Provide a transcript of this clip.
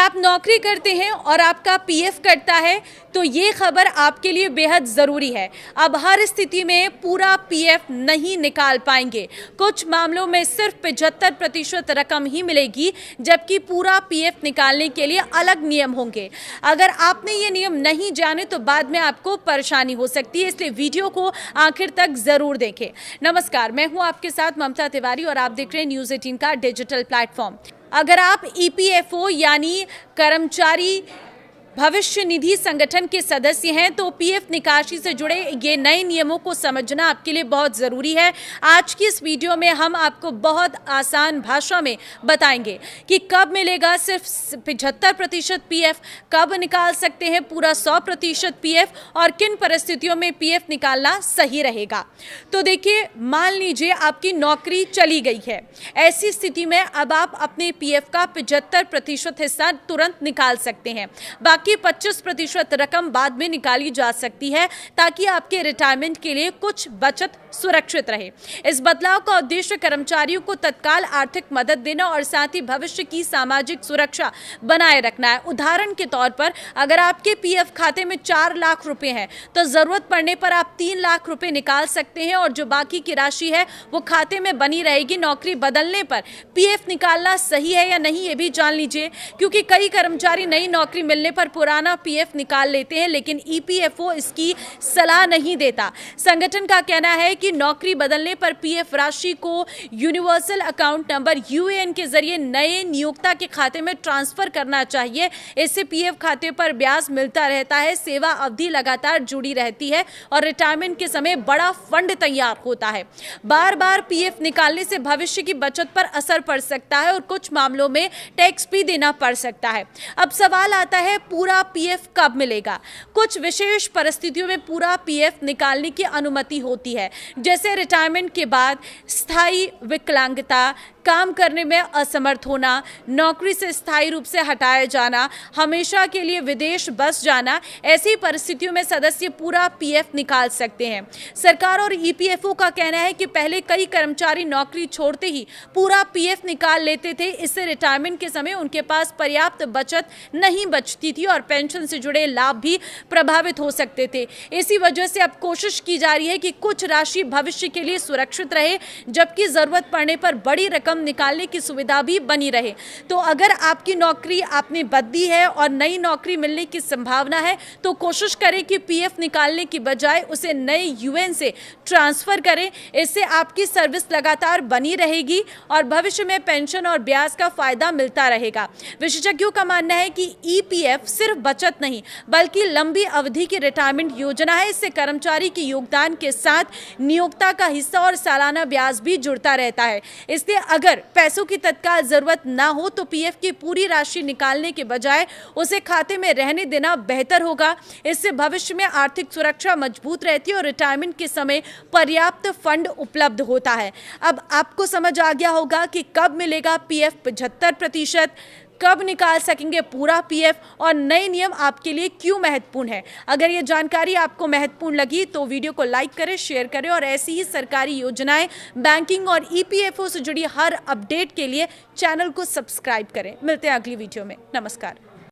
आप नौकरी करते हैं और आपका पीएफ कटता है तो ये खबर आपके लिए बेहद ज़रूरी है। अब हर स्थिति में पूरा पीएफ नहीं निकाल पाएंगे। कुछ मामलों में सिर्फ 75% रकम ही मिलेगी, जबकि पूरा पीएफ निकालने के लिए अलग नियम होंगे। अगर आपने ये नियम नहीं जाने तो बाद में आपको परेशानी हो सकती है, इसलिए वीडियो को आखिर तक ज़रूर देखें। नमस्कार, मैं हूँ आपके साथ ममता तिवारी और आप देख रहे हैं न्यूज़ 18 का डिजिटल प्लेटफॉर्म। अगर आप ईपीएफओ यानी कर्मचारी भविष्य निधि संगठन के सदस्य हैं तो पीएफ निकासी से जुड़े ये नए नियमों को समझना आपके लिए बहुत ज़रूरी है। आज की इस वीडियो में हम आपको बहुत आसान भाषा में बताएंगे कि कब मिलेगा सिर्फ 75% पीएफ, कब निकाल सकते हैं पूरा 100% पीएफ और किन परिस्थितियों में पीएफ निकालना सही रहेगा। तो देखिए, मान लीजिए आपकी नौकरी चली गई है। ऐसी स्थिति में अब आप अपने पीएफ का 75% हिस्सा तुरंत निकाल सकते हैं। बाकी 25% रकम बाद में निकाली जा सकती है ताकि आपके रिटायरमेंट के लिए कुछ बचत सुरक्षित रहे। इस बदलाव का उद्देश्य कर्मचारियों को तत्काल आर्थिक मदद देना और साथ ही भविष्य की सामाजिक सुरक्षा बनाए रखना है। उदाहरण के तौर पर अगर आपके पीएफ खाते में 4 लाख रुपए हैं तो जरूरत पड़ने पर आप 3 लाख रुपए निकाल सकते हैं और जो बाकी की राशि है वो खाते में बनी रहेगी। नौकरी बदलने पर पीएफ निकालना सही है या नहीं ये भी जान लीजिए, क्योंकि कई कर्मचारी नई नौकरी मिलने पर पुराना पीएफ निकाल लेते हैं, लेकिन ईपीएफओ इसकी सलाह नहीं देता। संगठन का कहना है कि नौकरी बदलने पर पीएफ राशि को यूनिवर्सल अकाउंट नंबर यूएएन के जरिए नए नियोक्ता के खाते में ट्रांसफर करना चाहिए। इससे पीएफ खाते पर ब्याज मिलता रहता है, सेवा अवधि लगातार जुड़ी रहती है और रिटायरमेंट के समय बड़ा फंड तैयार होता है। बार बार पीएफ निकालने से भविष्य की बचत पर असर पड़ सकता है और कुछ मामलों में टैक्स भी देना पड़ सकता है। अब सवाल आता है, पूरा पीएफ कब मिलेगा? कुछ विशेष परिस्थितियों में पूरा पीएफ निकालने की अनुमति होती है, जैसे रिटायरमेंट के बाद स्थायी विकलांगता, काम करने में असमर्थ होना, नौकरी से स्थायी रूप से हटाया जाना, हमेशा के लिए विदेश बस जाना। ऐसी परिस्थितियों में सदस्य पूरा पीएफ निकाल सकते हैं। सरकार और ईपीएफओ का कहना है कि पहले कई कर्मचारी नौकरी छोड़ते ही पूरा पीएफ निकाल लेते थे। इससे रिटायरमेंट के समय उनके पास पर्याप्त बचत नहीं बचती थी और पेंशन से जुड़े लाभ भी प्रभावित हो सकते थे। इसी वजह से अब कोशिश की जा रही है कि कुछ राशि भविष्य के लिए सुरक्षित रहे, जबकि जरूरत पड़ने पर बड़ी रकम निकालने की सुविधा भी बनी रहे। तो अगर आपकी नौकरी आपने बदली है और नई नौकरी मिलने की संभावना है तो कोशिश करें कि पीएफ निकालने की बजाय उसे नए यूएएन से ट्रांसफर करें। इससे आपकी सर्विस लगातार बनी रहेगी और भविष्य में पेंशन और ब्याज का फायदा मिलता रहेगा। विशेषज्ञों का मानना है कि ईपीएफ सिर्फ बचत नहीं बल्कि लंबी अवधि की रिटायरमेंट योजना है। इससे कर्मचारी के योगदान के साथ नियोक्ता का हिस्सा और सालाना ब्याज भी जुड़ता रहता है। इसलिए अगर पैसों की तत्काल जरूरत ना हो तो पीएफ की पूरी राशि निकालने के बजाय उसे खाते में रहने देना बेहतर होगा। इससे भविष्य में आर्थिक सुरक्षा मजबूत रहती है और रिटायरमेंट के समय पर्याप्त फंड उपलब्ध होता है। अब आपको समझ आ गया होगा कि कब मिलेगा पीएफ 75%, कब निकाल सकेंगे पूरा पीएफ और नए नियम आपके लिए क्यों महत्वपूर्ण है। अगर ये जानकारी आपको महत्वपूर्ण लगी तो वीडियो को लाइक करें, शेयर करें और ऐसी ही सरकारी योजनाएं, बैंकिंग और ईपीएफओ से जुड़ी हर अपडेट के लिए चैनल को सब्सक्राइब करें। मिलते हैं अगली वीडियो में। नमस्कार।